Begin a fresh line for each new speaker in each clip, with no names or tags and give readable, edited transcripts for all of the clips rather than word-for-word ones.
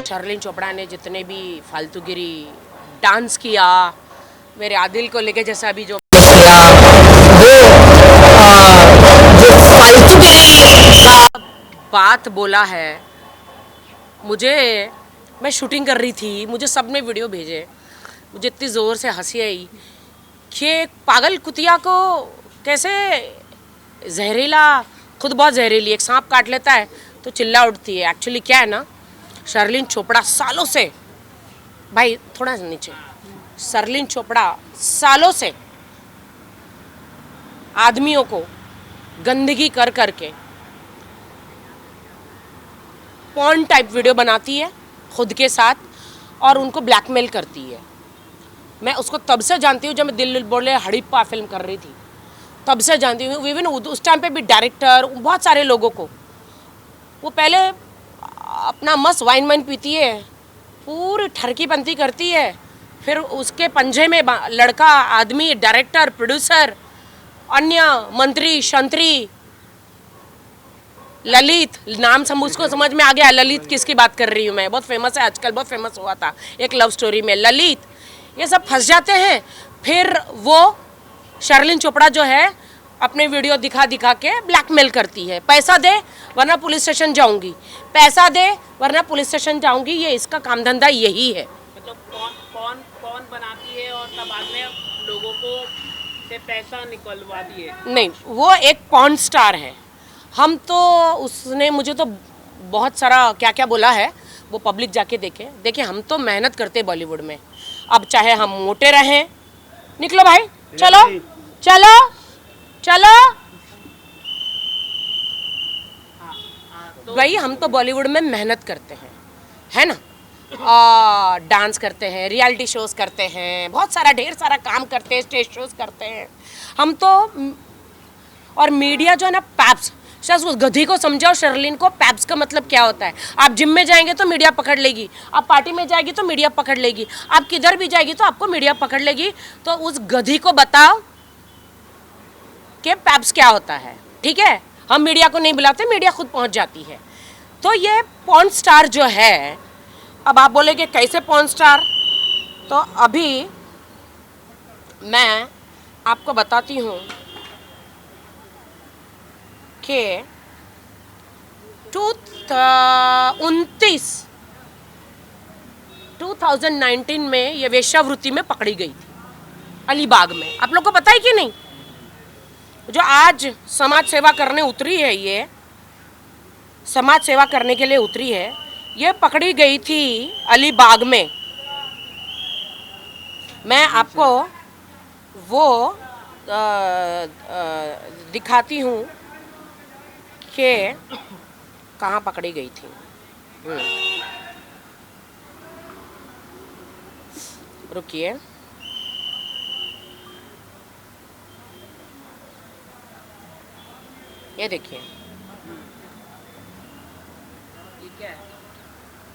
शर्लिन चोपड़ा ने जितने भी फालतूगिरी डांस किया, मेरे आदिल को लेके जैसा अभी जो किया, वो जो फालतूगिरी का बात बोला है, मुझे, मैं शूटिंग कर रही थी, मुझे सब ने वीडियो भेजे, मुझे इतनी ज़ोर से हंसी आई कि एक पागल कुतिया को कैसे जहरीला, खुद बहुत जहरीली, एक सांप काट लेता है तो चिल्ला उठती है। एक्चुअली क्या है ना, शर्लिन चोपड़ा सालों से, भाई थोड़ा नीचे, शर्लिन चोपड़ा सालों से आदमियों को गंदगी कर करके पॉर्न टाइप वीडियो बनाती है खुद के साथ और उनको ब्लैकमेल करती है। मैं उसको तब से जानती हूँ जब मैं दिल बोले हड़प्पा फिल्म कर रही थी, तब से जानती हूँ। इवन उस टाइम पे भी डायरेक्टर, बहुत सारे लोगों को, वो पहले अपना मस्त वाइन पीती है, पूरी ठरकी पंती करती है, फिर उसके पंजे में लड़का, आदमी, डायरेक्टर, प्रोड्यूसर, अन्य मंत्री, शंत्री, ललित, नाम उसको समझ में आ गया ललित किसकी बात कर रही हूँ मैं, बहुत फेमस है आजकल, बहुत फेमस हुआ था एक लव स्टोरी में ललित, ये सब फंस जाते हैं। फिर वो शर्लिन चोपड़ा जो है अपने वीडियो दिखा दिखा के ब्लैकमेल करती है, पैसा दे वरना पुलिस स्टेशन जाऊंगी, पैसा दे वरना पुलिस स्टेशन जाऊंगी, ये इसका काम धंधा यही है।
मतलब कौन बनाती है और तब बाद में लोगों को से पैसा निकलवा दिए?
नहीं, वो एक पॉर्न स्टार है। हम तो, उसने मुझे तो बहुत सारा क्या क्या बोला है, वो पब्लिक जाके देखे। हम तो मेहनत करते बॉलीवुड में, अब चाहे हम मोटे रहें, निकलो भाई, चलो चलो चलो भाई, हम तो बॉलीवुड में मेहनत करते हैं, है ना, डांस करते हैं, रियलिटी शोज करते हैं, बहुत सारा ढेर सारा काम करते हैं, स्टेज शोज करते हैं हम तो। और मीडिया जो है ना, पैप्स, शायद उस गधी को समझाओ, शर्लिन को, पैप्स का मतलब क्या होता है। आप जिम में जाएंगे तो मीडिया पकड़ लेगी, आप पार्टी में जाएगी तो मीडिया पकड़ लेगी, आप किधर भी जाएगी तो आपको मीडिया पकड़ लेगी। तो उस गधी को बताओ कि पैप्स क्या होता है, ठीक है। हम मीडिया को नहीं बुलाते, मीडिया खुद पहुंच जाती है। तो ये पॉर्न स्टार जो है, अब आप बोलेंगे कैसे पॉर्न स्टार, तो अभी मैं आपको बताती हूँ कि 2019 में ये वेश्यावृत्ति में पकड़ी गई थी अलीबाग में। आप लोग को पता है कि नहीं? जो आज समाज सेवा करने उतरी है, ये समाज सेवा करने के लिए उतरी है, ये पकड़ी गई थी अलीबाग में। मैं आपको वो दिखाती हूँ कि कहाँ पकड़ी गई थी। रुकिए, ये देखिए,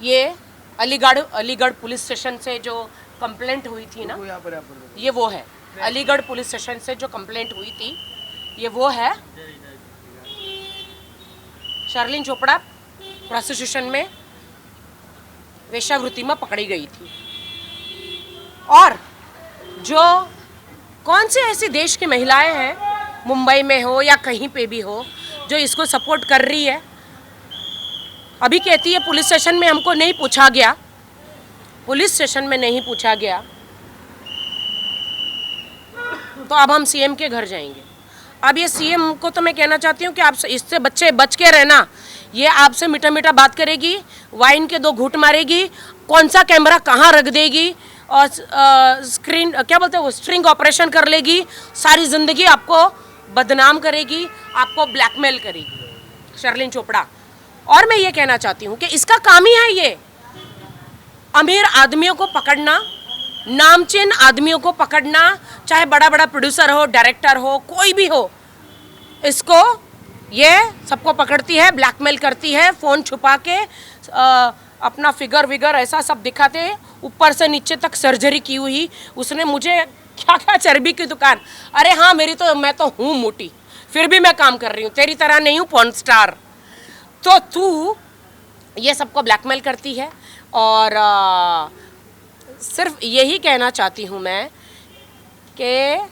ये अलीगढ़ पुलिस स्टेशन से जो कंप्लेंट हुई थी ना, ये वो है। अलीगढ़ पुलिस स्टेशन से जो कंप्लेंट हुई थी, ये वो है। शर्लिन चोपड़ा प्रोस्टिट्यूशन में, वेश्यावृत्ति में पकड़ी गई थी। और जो कौन सी ऐसी देश की महिलाएं हैं, मुंबई में हो या कहीं पे भी हो, जो इसको सपोर्ट कर रही है। अभी कहती है पुलिस स्टेशन में हमको नहीं पूछा गया, पुलिस स्टेशन में नहीं पूछा गया, तो अब हम सीएम के घर जाएंगे। अब ये सीएम को तो मैं कहना चाहती हूँ कि आप इससे बच्चे बच के रहना। ये आपसे मीठा मीठा बात करेगी, वाइन के 2 घूंट मारेगी, कौन सा कैमरा कहाँ रख देगी, और स्क्रीन क्या बोलते हैं वो, स्ट्रिंग ऑपरेशन कर लेगी, सारी ज़िंदगी आपको बदनाम करेगी, आपको ब्लैकमेल करेगी शर्लिन चोपड़ा। और मैं ये कहना चाहती हूँ कि इसका काम ही है ये, अमीर आदमियों को पकड़ना, नामचीन आदमियों को पकड़ना, चाहे बड़ा बड़ा प्रोड्यूसर हो, डायरेक्टर हो, कोई भी हो, इसको ये सबको पकड़ती है, ब्लैकमेल करती है, फ़ोन छुपा के अपना फिगर विगर ऐसा सब दिखाते, ऊपर से नीचे तक सर्जरी की हुई। उसने मुझे क्या क्या, चर्बी की दुकान, अरे हाँ मेरी तो, मैं तो हूँ मोटी, फिर भी मैं काम कर रही हूँ, तेरी तरह नहीं हूँ पॉर्न स्टार। तो तू ये सबको ब्लैकमेल करती है, और सिर्फ यही कहना चाहती हूँ मैं कि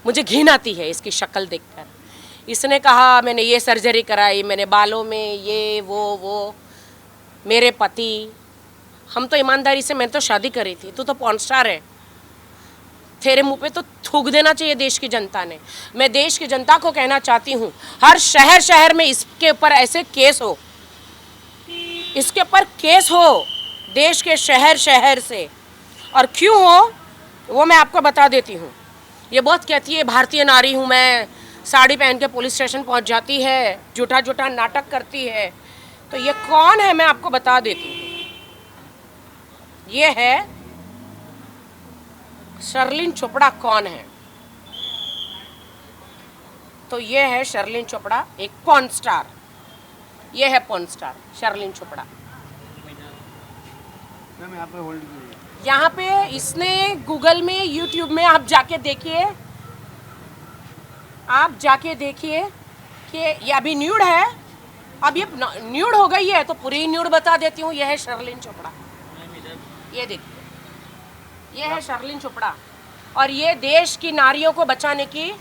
मुझे घिन आती है इसकी शक्ल देखकर। इसने कहा मैंने ये सर्जरी कराई, मैंने बालों में ये वो। मेरे पति, हम तो ईमानदारी से, मैंने तो शादी करी थी, तू तो पॉर्न स्टार है। तेरे मुंह पे तो थूक देना चाहिए देश की जनता ने। मैं देश की जनता को कहना चाहती हूँ, हर शहर शहर में इसके ऊपर ऐसे केस हो, इसके ऊपर केस हो देश के शहर शहर से। और क्यों हो वो मैं आपको बता देती हूँ। ये बहुत कहती है भारतीय नारी हूँ मैं, साड़ी पहन के पुलिस स्टेशन पहुँच जाती है, झूठा झूठा नाटक करती है। तो ये कौन है मैं आपको बता देती हूँ। ये है शर्लिन चोपड़ा। कौन है? तो ये है शर्लिन चोपड़ा, एक पॉर्न स्टार। ये है पॉर्न स्टार शर्लिन चोपड़ा। यहाँ पे इसने गूगल में, यूट्यूब में आप जाके देखिए, आप जाके देखिए कि ये अभी न्यूड है। अब ये न्यूड हो गई है तो पूरी न्यूड बता देती हूँ। यह है शर्लिन चोपड़ा, ये देखिए, ये है शर्लिन चोपड़ा। और ये देश की नारियों को बचाने की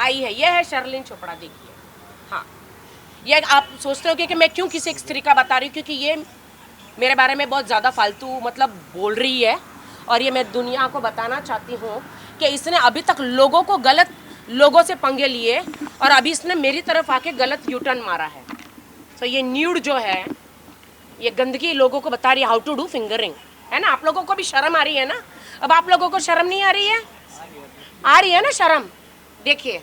आई है। यह है शर्लिन चोपड़ा, देखिए। हाँ, ये आप सोचते हो कि मैं क्यों किसी एक स्त्री का बता रही हूँ, क्योंकि ये मेरे बारे में बहुत ज़्यादा फालतू मतलब बोल रही है। और ये मैं दुनिया को बताना चाहती हूँ कि इसने अभी तक लोगों को, गलत लोगों से पंगे लिए, और अभी इसने मेरी तरफ आके गलत यूटर्न मारा है। तो ये न्यूड जो है, ये गंदगी लोगों को बता रही है, हाउ टू डू फिंगरिंग, है ना। आप लोगों को भी शर्म आ रही है ना? अब आप लोगों को शर्म नहीं आ रही है? आ रही है ना शर्म? देखिए,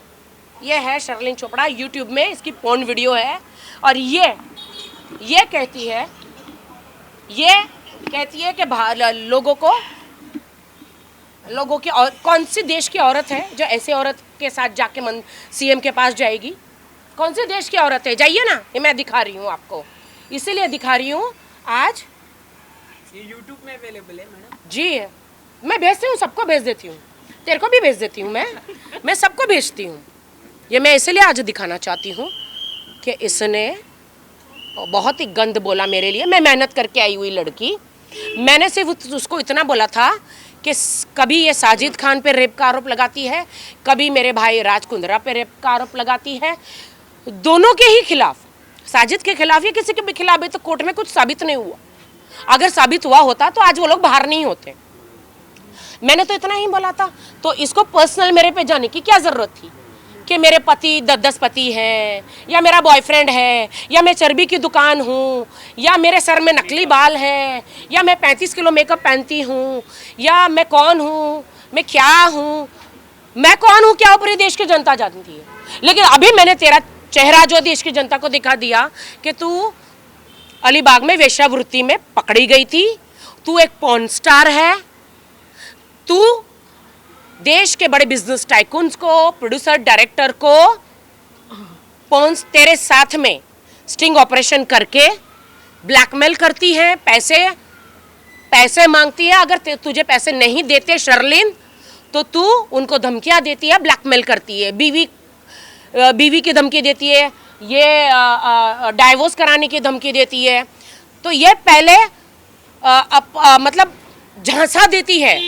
ये है शर्लिन चोपड़ा, यूट्यूब में इसकी पॉर्न वीडियो है। और ये कहती है कि लोगों की, और कौन सी देश की औरत है जो ऐसे औरत के साथ जाके सीएम के पास जाएगी? कौन सी देश की औरत है? जाइए ना, ये मैं दिखा रही हूँ आपको, इसीलिए दिखा रही हूँ आज।
ये YouTube में अवेलेबल है मैडम?
जी, मैं भेजती हूँ, सबको भेज देती हूँ, तेरे को भी भेज देती हूँ, मैं सबको भेजती हूँ। ये मैं इसलिए आज दिखाना चाहती हूँ कि इसने बहुत ही गंद बोला मेरे लिए। मैं मेहनत करके आई हुई लड़की, मैंने सिर्फ उसको इतना बोला था कि कभी ये साजिद खान पे रेप का आरोप लगाती है, कभी मेरे भाई राज कुंद्रा पे रेप का आरोप लगाती है। दोनों के ही खिलाफ, साजिद के खिलाफ या किसी के भी खिलाफ भी, तो कोर्ट में कुछ साबित नहीं हुआ। अगर साबित हुआ होता तो आज वो लोग बाहर नहीं होते। मैंने तो इतना ही बोला था। तो इसको पर्सनल मेरे पे जाने की क्या ज़रूरत थी कि मेरे पति 10 पति हैं, या मेरा बॉयफ्रेंड है, या मैं चर्बी की दुकान हूँ, या मेरे सर में नकली बाल है, या मैं 35 किलो मेकअप पहनती हूँ, या मैं कौन हूँ, मैं क्या हूँ, मैं कौन हूँ क्या पूरी देश की जनता जानती है। लेकिन अभी मैंने तेरा चेहरा जो देश की जनता को दिखा दिया कि तू अलीबाग में वेश्यावृत्ति में पकड़ी गई थी, तू एक पॉर्न स्टार है, तू देश के बड़े बिजनेस टाइकून्स को, प्रोड्यूसर डायरेक्टर को पॉन्स तेरे साथ में स्टिंग ऑपरेशन करके ब्लैकमेल करती है, पैसे मांगती है। अगर तुझे पैसे नहीं देते शर्लिन, तो तू उनको धमकियां देती है, ब्लैकमेल करती है, बीवी की धमकी देती है, ये डाइवोर्स कराने की धमकी देती है। तो ये पहले मतलब झांसा देती है,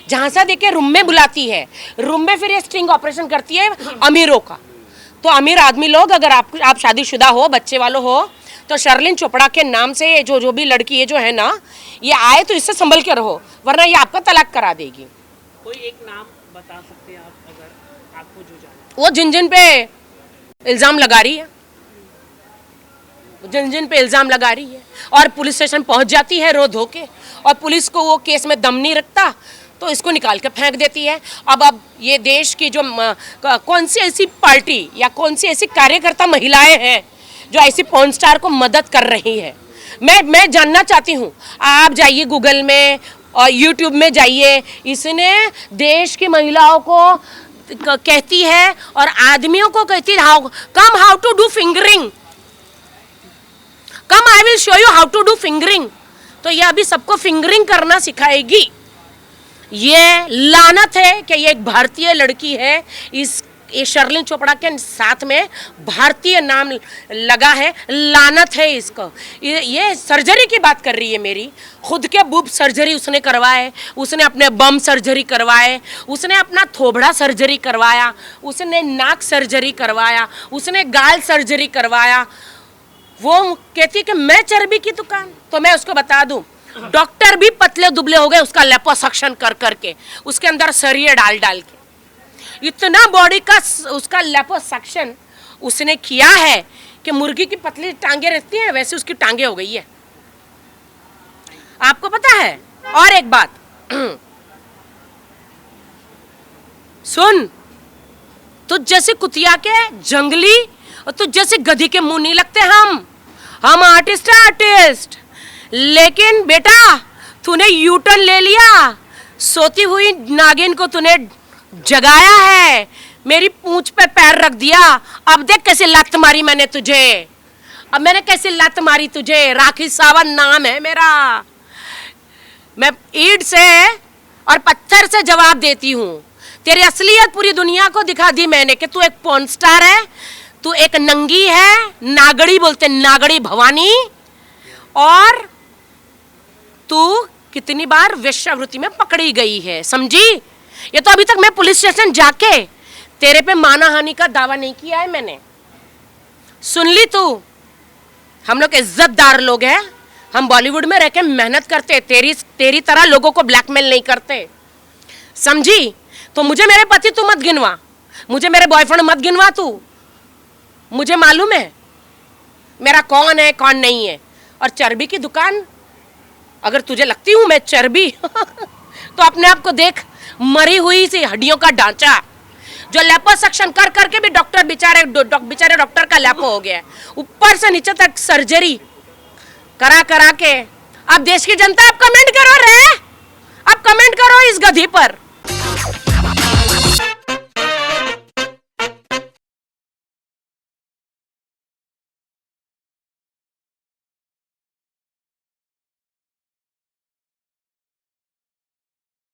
झांसा देके रूम में बुलाती है, रूम में फिर ये स्टिंग ऑपरेशन करती है अमीरों का। तो अमीर आदमी लोग, अगर आप शादीशुदा हो, बच्चे वालों हो, तो शर्लिन चोपड़ा के नाम से जो भी लड़की है जो है ना, ये आए तो इससे संभल के रहो, वरना ये आपका तलाक करा देगी।
कोई एक नाम बता सकते हैं आप, अगर आपको जो जाना?
वो जिन पे इल्ज़ाम लगा रही है, जिन पे इल्ज़ाम लगा रही है, और पुलिस स्टेशन पहुंच जाती है रो धो के, और पुलिस को वो केस में दम नहीं रखता तो इसको निकाल के फेंक देती है। अब ये देश की जो कौन सी ऐसी पार्टी या कौन सी ऐसी कार्यकर्ता महिलाएं हैं जो ऐसी पॉर्न स्टार को मदद कर रही है? मैं जानना चाहती हूँ। आप जाइए गूगल में और यूट्यूब में जाइए, इसने देश की महिलाओं को कहती है और आदमियों को कहती है, how to do fingering, come I will show you how to do fingering. तो ये अभी सबको फिंगरिंग करना सिखाएगी। ये लानत है कि ये एक भारतीय लड़की है, ये शर्लिन चोपड़ा के साथ में भारतीय नाम लगा है, लानत है इसको। ये सर्जरी की बात कर रही है मेरी, खुद के बूब सर्जरी उसने करवाए, उसने अपने बम सर्जरी करवाए, उसने अपना थोबड़ा सर्जरी करवाया, उसने नाक सर्जरी करवाया, उसने गाल सर्जरी करवाया। वो कहती कि मैं चर्बी की दुकान। तो मैं उसको बता दूं, डॉक्टर भी पतले दुबले हो गए उसका लिपोसक्शन कर करके, उसके अंदर सरिये डाल डाल के। इतना बॉडी का उसका लिपोसक्शन उसने किया है कि मुर्गी की पतली टांगे रहती हैं वैसे उसकी टांगे हो गई है। आपको पता है? और एक बात सुन, तुझ जैसे कुतिया के जंगली और तुझ जैसे गधी के मुंह नहीं लगते हम आर्टिस्ट है आर्टिस्ट। लेकिन बेटा तूने यू टर्न ले लिया, सोती हुई नागिन को तूने जगाया है, मेरी पूंछ पे पैर रख दिया। अब देख कैसे लात मारी मैंने तुझे, अब मैंने कैसे लात मारी तुझे। राखी सावंत नाम है मेरा, मैं ईंट से और पत्थर से जवाब देती हूँ। तेरी असलियत पूरी दुनिया को दिखा दी मैंने कि तू एक पॉर्न स्टार है, तू एक नंगी है, नागड़ी बोलते नागड़ी भवानी, और तू कितनी बार वेश्यावृत्ति में पकड़ी गई है, समझी? ये तो अभी तक मैं पुलिस स्टेशन जाके तेरे पे मानहानि का दावा नहीं किया है मैंने। सुन ली तू, हम लोग इज्जतदार लोग हैं, हम बॉलीवुड में रह के मेहनत करते, तेरी तरह लोगों को ब्लैकमेल नहीं करते, समझी? तो मुझे मेरे पति तू मत गिनवा, मुझे मेरे बॉयफ्रेंड मत गिनवा तू। मुझे मालूम है मेरा कौन है कौन नहीं है। और चर्बी की दुकान, अगर तुझे लगती हूं मैं चर्बी तो अपने आप को देख, मरी हुई सी हड्डियों का ढांचा, जो लिपोसक्शन कर करके भी डॉक्टर बेचारे डॉक्टर का लैपो हो गया है, ऊपर से नीचे तक सर्जरी करा करा के। अब देश की जनता आप कमेंट करो रे, अब कमेंट करो इस गधी पर।